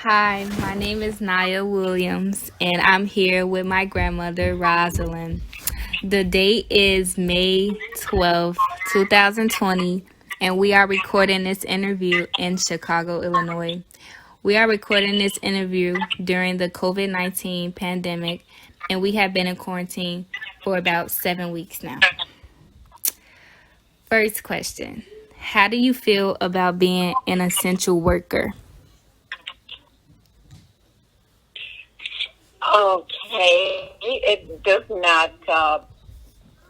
Hi, my name is Niyah Williams, and I'm here with my grandmother, Rosalind. The date is May 12th, 2020, and we are recording this interview in Chicago, Illinois. We are recording this interview during the COVID-19 pandemic, and we have been in quarantine for about 7 weeks now. First question: how do you feel about being an essential worker? Okay, it does not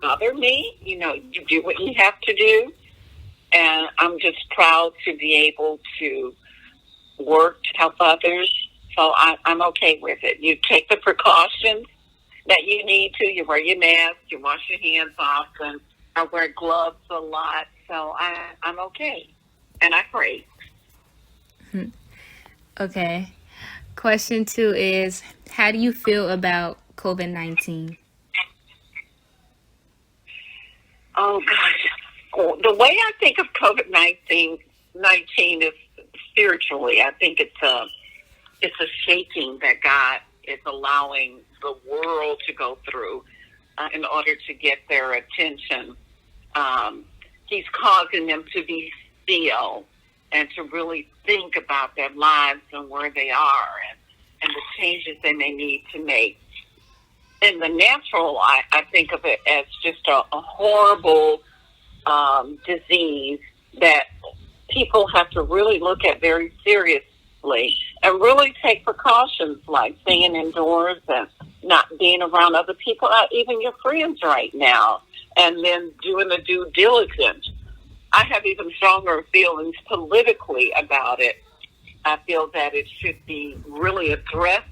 bother me. You do what you have to do, and I'm just proud to be able to work to help others. So I'm okay with it. You take the precautions that you need to. You wear your mask. You wash your hands often. I wear gloves a lot. So I'm okay, and I pray. Okay. Question two is, how do you feel about COVID-19? Oh gosh, the way I think of COVID-19 is spiritually. I think it's a shaking that God is allowing the world to go through in order to get their attention. He's causing them to be still and to really think about their lives and where they are and the changes they may need to make. In the natural, I think of it as just a horrible disease that people have to really look at very seriously and really take precautions like staying indoors and not being around other people, not even your friends right now, and then doing the due diligence. I have even stronger feelings politically about it. I feel that it should be really addressed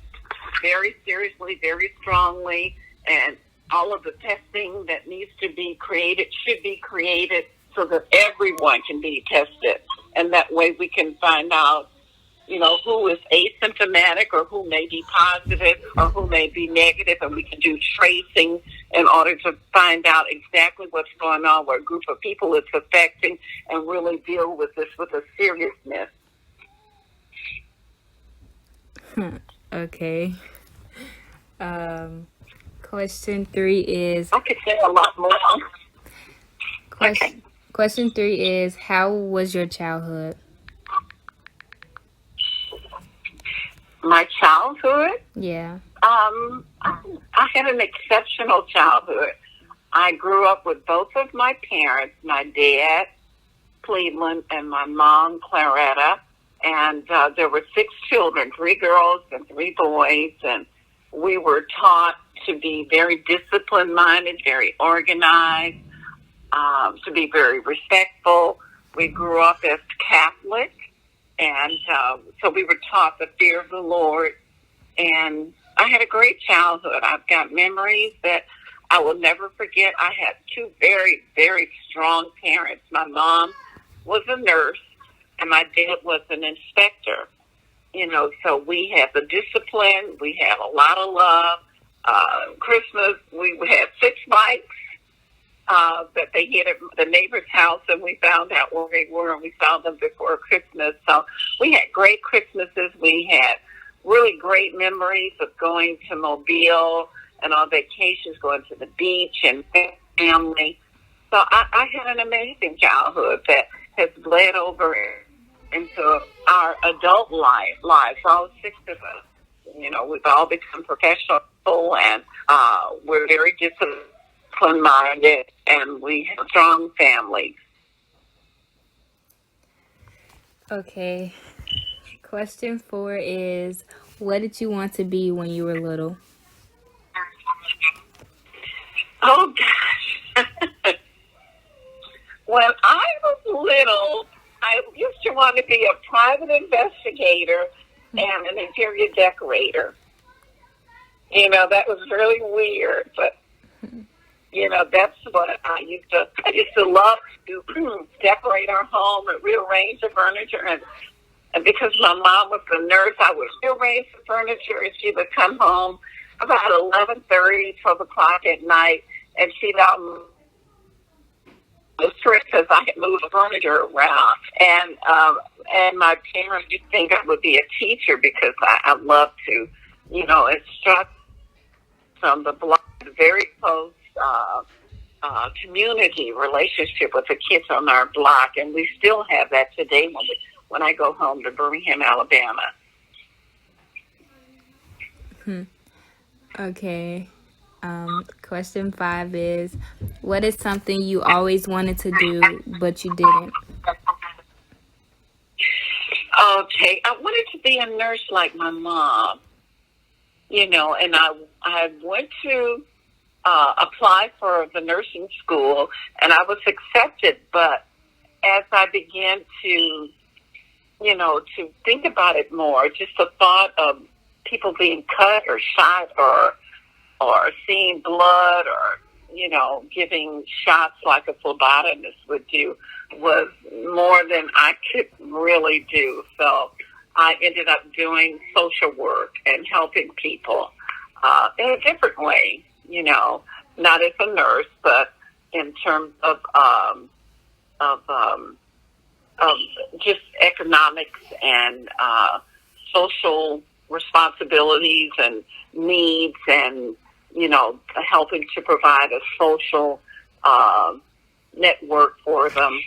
very seriously, very strongly, and all of the testing that needs to be created should be created so that everyone can be tested. And that way we can find out, who is asymptomatic or who may be positive or who may be negative, and we can do tracing in order to find out exactly what's going on, what group of people it's affecting, and really deal with this with a seriousness. Okay. Um, question three is I could say a lot more. Okay. question three is, how was your childhood? My childhood, Yeah. I had an exceptional childhood. I grew up with both of my parents, my dad, Cleveland, and my mom, Claretta. And there were six children, three girls and three boys. And we were taught to be very discipline-minded, very organized, to be very respectful. We grew up as Catholic. And so we were taught the fear of the Lord. And I had a great childhood. I've got memories that I will never forget. I had two very, very strong parents. My mom was a nurse, and my dad was an inspector. So we had the discipline. We had a lot of love. Christmas, we had six bikes that they hid at the neighbor's house, and we found out where they were, and we found them before Christmas. So we had great Christmases. We had really great memories of going to Mobile and on vacations, going to the beach and family. So I had an amazing childhood that has bled over into our adult lives, all six of us. We've all become professional, and we're very discipline-minded, and we have strong families. Okay. Question four is, what did you want to be when you were little? Oh, gosh. When I was little, I used to want to be a private investigator and an interior decorator. That was really weird, but that's what I used to love to decorate our home and rearrange the furniture. And because my mom was a nurse, I would rearrange the furniture, and she would come home about 11:30, 12 o'clock at night, and she'd was stressed because I had moved furniture around, and my parents did think I would be a teacher because I love to, instruct from the block, very close community relationship with the kids on our block, and we still have that today when I go home to Birmingham, Alabama. Okay. Question 5 is, what is something you always wanted to do but you didn't? Okay, I wanted to be a nurse like my mom, and I went to apply for the nursing school, and I was accepted. But as I began to, to think about it more, just the thought of people being cut or shot or seeing blood or, giving shots like a phlebotomist would do was more than I could really do. So I ended up doing social work and helping people in a different way, not as a nurse, but in terms of just economics and social responsibilities and needs and, helping to provide a social network for them.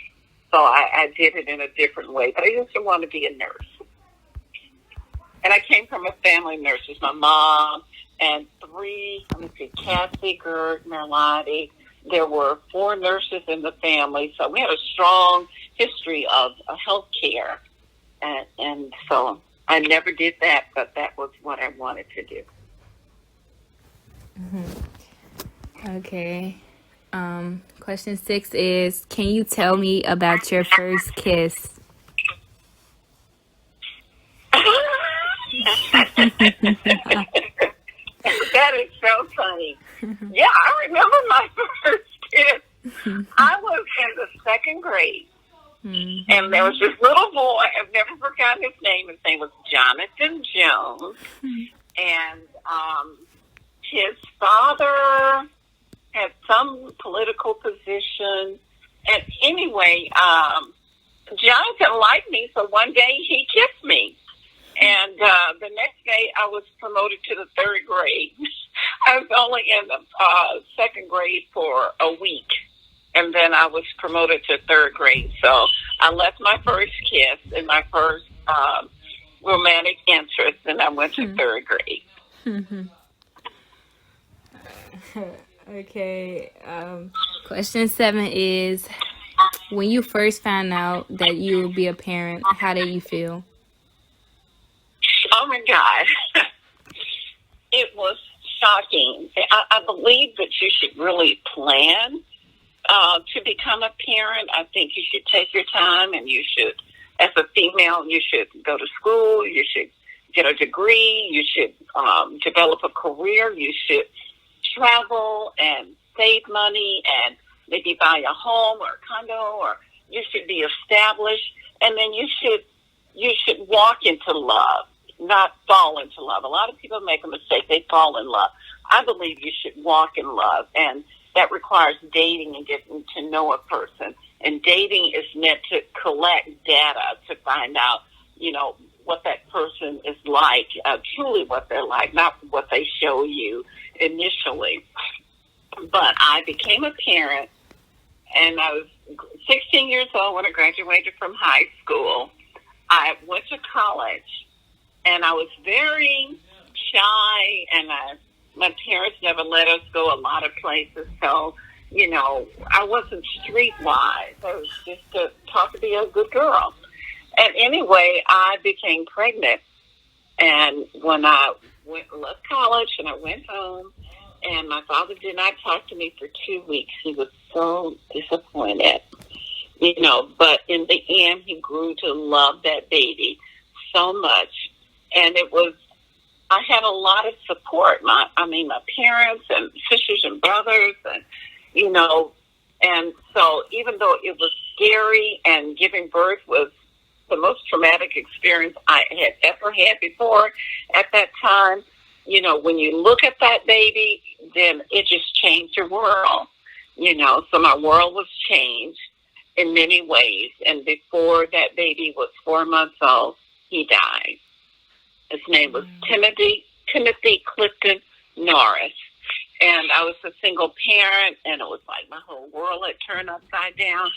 So I did it in a different way. But I used to want to be a nurse. And I came from a family of nurses. My mom and Kathy, Gert, Merlati. There were 4 nurses in the family. So we had a strong history of health care. And so I never did that, but that was what I wanted to do. Okay. Question 6 is, can you tell me about your first kiss? That is so funny. Yeah, I remember my first kiss. I was in the 2nd grade, and there was this little boy. I've never forgotten his name. His name was Jonathan Jones, and his father had some political position. And anyway, Jonathan liked me, so one day he kissed me. And the next day I was promoted to the 3rd grade. I was only in the 2nd grade for a week, and then I was promoted to 3rd grade. So I left my first kiss and my first romantic interest, and I went to 3rd grade. Okay. Question 7 is, when you first found out that you would be a parent, how did you feel? Oh my God. It was shocking. I believe that you should really plan to become a parent. I think you should take your time, and you should, as a female, you should go to school, you should get a degree, you should develop a career, you should travel and save money and maybe buy a home or a condo, or you should be established, and then you should walk into love, not fall into love. A lot of people make a mistake. They fall in love. I believe you should walk in love, and that requires dating and getting to know a person. And dating is meant to collect data to find out, what that person is like, truly what they're like, not what they show you initially. But I became a parent, and I was 16 years old when I graduated from high school. I went to college, and I was very shy, and my parents never let us go a lot of places. So, I wasn't streetwise. I was just taught to be a good girl. And anyway, I became pregnant. And when I left college and I went home, and my father did not talk to me for 2 weeks, he was so disappointed. But in the end, he grew to love that baby so much. And I had a lot of support. My parents and sisters and brothers, and, and so even though it was scary and giving birth was the most traumatic experience I had ever had before at that time, when you look at that baby, then it just changed your world. So my world was changed in many ways. And before that baby was 4 months old, he died. His name was Timothy Clifton Norris. And I was a single parent, and it was like my whole world had turned upside down,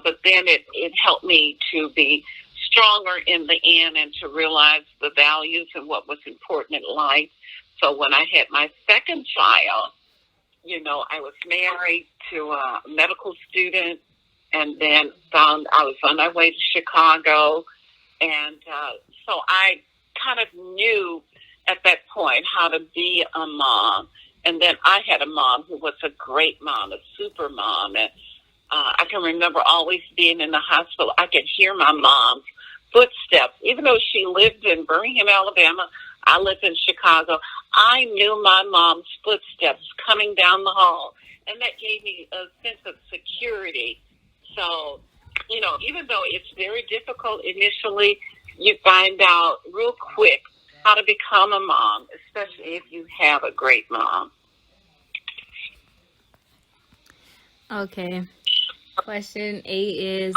but then it helped me to be stronger in the end and to realize the values and what was important in life. So when I had my second child, I was married to a medical student, and then found I was on my way to Chicago. And so I kind of knew at that point how to be a mom. And then I had a mom who was a great mom, a super mom. And I can remember always being in the hospital. I could hear my mom's footsteps. Even though she lived in Birmingham, Alabama, I lived in Chicago. I knew my mom's footsteps coming down the hall. And that gave me a sense of security. So, even though it's very difficult initially, you find out real quick how to become a mom, especially if you have a great mom. Okay. Question 8 is,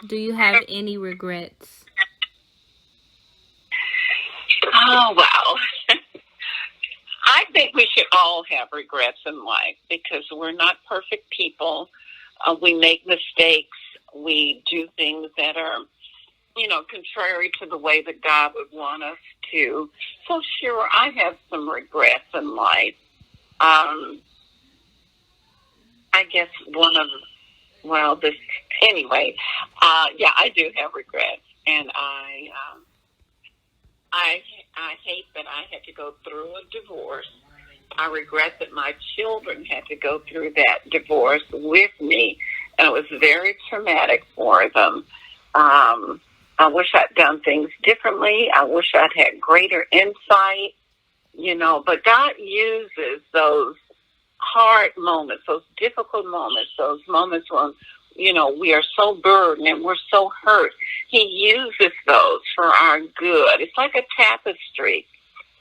do you have any regrets? Oh, wow. I think we should all have regrets in life because we're not perfect people. We make mistakes. We do things that are contrary to the way that God would want us to. So sure, I have some regrets in life. I guess I do have regrets, and I hate that I had to go through a divorce. I regret that my children had to go through that divorce with me, and it was very traumatic for them. I wish I'd done things differently. I wish I'd had greater insight, but God uses those hard moments, those difficult moments, those moments when, we are so burdened and we're so hurt. He uses those for our good. It's like a tapestry,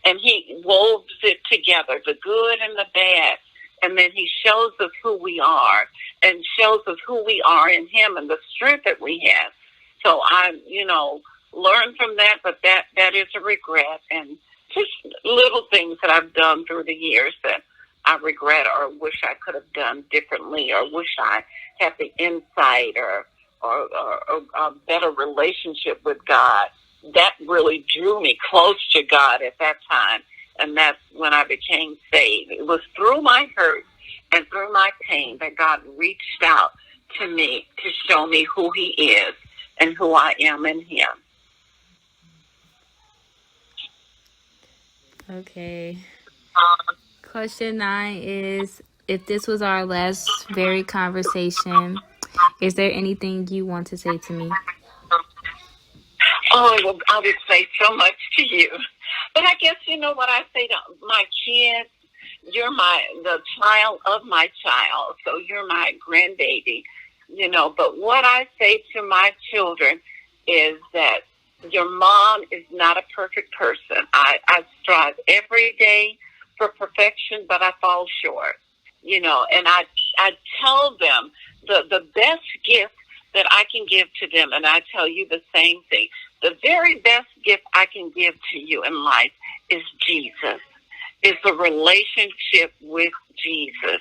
and he woves it together, the good and the bad, and then he shows us who we are and shows us who we are in him and the strength that we have. So I, learned from that, but that is a regret, and just little things that I've done through the years that I regret or wish I could have done differently, or wish I had the insight or a better relationship with God. That really drew me close to God at that time, and that's when I became saved. It was through my hurt and through my pain that God reached out to me to show me who he is and who I am in him. Okay. Question 9 is, if this was our last very conversation, is there anything you want to say to me? Oh, well, I would say so much to you. But I guess what I say to my kids, you're the child of my child, so you're my grandbaby, But what I say to my children is that your mom is not a perfect person. I strive every day for perfection, but I fall short, and I tell them the best gift that I can give to them, and I tell you the same thing. The very best gift I can give to you in life is Jesus. It's a relationship with Jesus.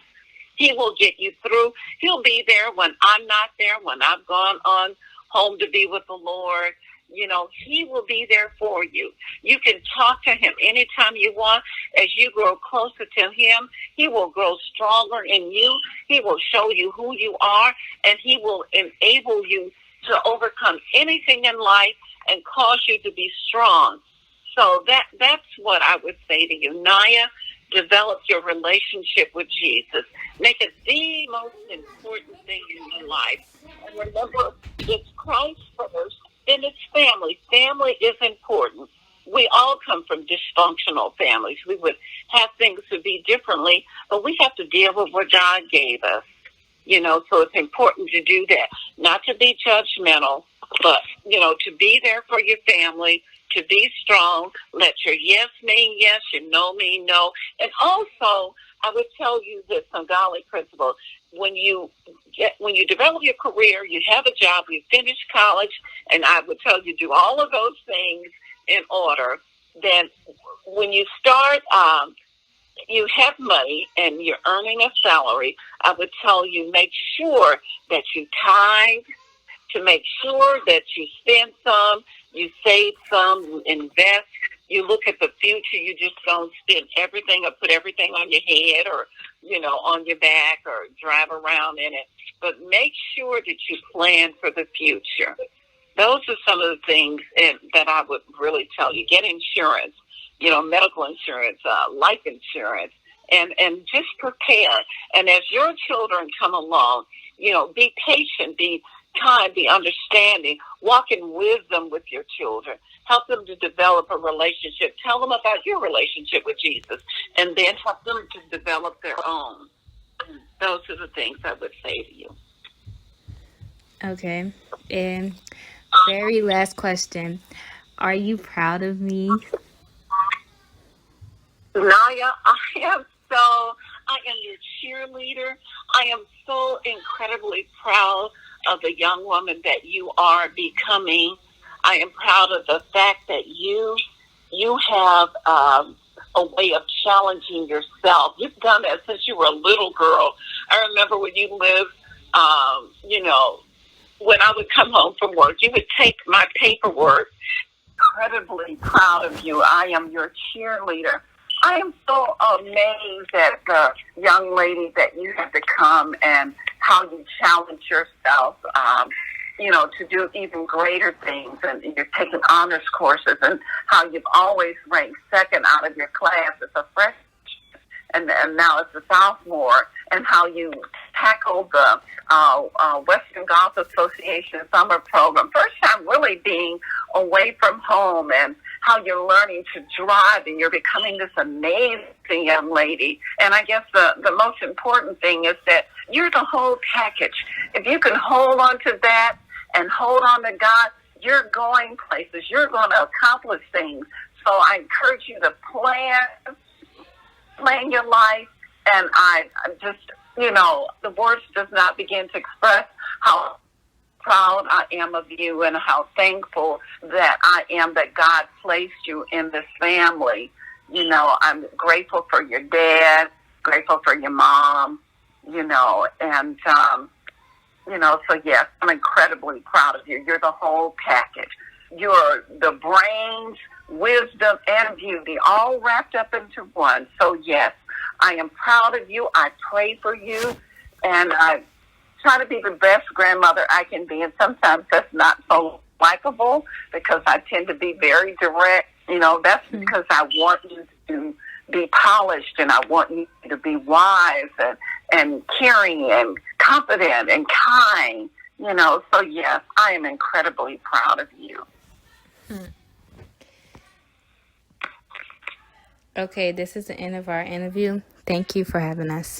He will get you through. He'll be there when I'm not there, when I've gone on home to be with the Lord. He will be there for you. You can talk to him anytime you want. As you grow closer to him, he will grow stronger in you. He will show you who you are, and he will enable you to overcome anything in life and cause you to be strong. So that's what I would say to you. Niyah, develop your relationship with Jesus. Make it the most important thing in your life. And remember, it's Christ first, then it's family. Family is important. We all come from dysfunctional families. We would have things to be differently, but we have to deal with what God gave us. So it's important to do that. Not to be judgmental, but, to be there for your family, to be strong. Let your yes mean yes, your no mean no. And also I would tell you this, some golly principle. When you develop your career, you have a job, you finish college, and I would tell you do all of those things in order. Then when you start, you have money and you're earning a salary, I would tell you make sure that you tithe, to make sure that you spend some, you save some, you invest. You look at the future. You just don't spend everything or put everything on your head or, on your back or drive around in it. But make sure that you plan for the future. Those are some of the things that I would really tell you. Get insurance, medical insurance, life insurance, and just prepare. And as your children come along, be patient, be kind, be understanding, walk in wisdom with your children. Help them to develop a relationship. Tell them about your relationship with Jesus, and then help them to develop their own. Those are the things I would say to you. Okay. And very last question. Are you proud of me? Niyah, I am your cheerleader. I am so incredibly proud of the young woman that you are becoming. I am proud of the fact that you have a way of challenging yourself. You've done that since you were a little girl. I remember when you lived, when I would come home from work, you would take my paperwork. Incredibly proud of you. I am your cheerleader. I am so amazed at the young lady that you have become and how you challenge yourself, to do even greater things. And you're taking honors courses and how you've always ranked second out of your class as a freshman and now as a sophomore, and how you tackled the Western Golf Association summer program. First time really being away from home, and how you're learning to drive and you're becoming this amazing young lady. And I guess the most important thing is that you're the whole package. If you can hold on to that and hold on to God, you're going places. You're going to accomplish things. So I encourage you to plan your life. And I just, the words does not begin to express how proud I am of you and how thankful that I am that God placed you in this family. I'm grateful for your dad, grateful for your mom, so yes, I'm incredibly proud of you. You're the whole package. You're the brains, wisdom, and beauty all wrapped up into one. So yes, I am proud of you. I pray for you, and I try to be the best grandmother I can be. And sometimes that's not so likable because I tend to be very direct. That's because I want you to be polished, and I want you to be wise and caring and confident and kind. So yes, I am incredibly proud of you. Okay, this is the end of our interview. Thank you for having us.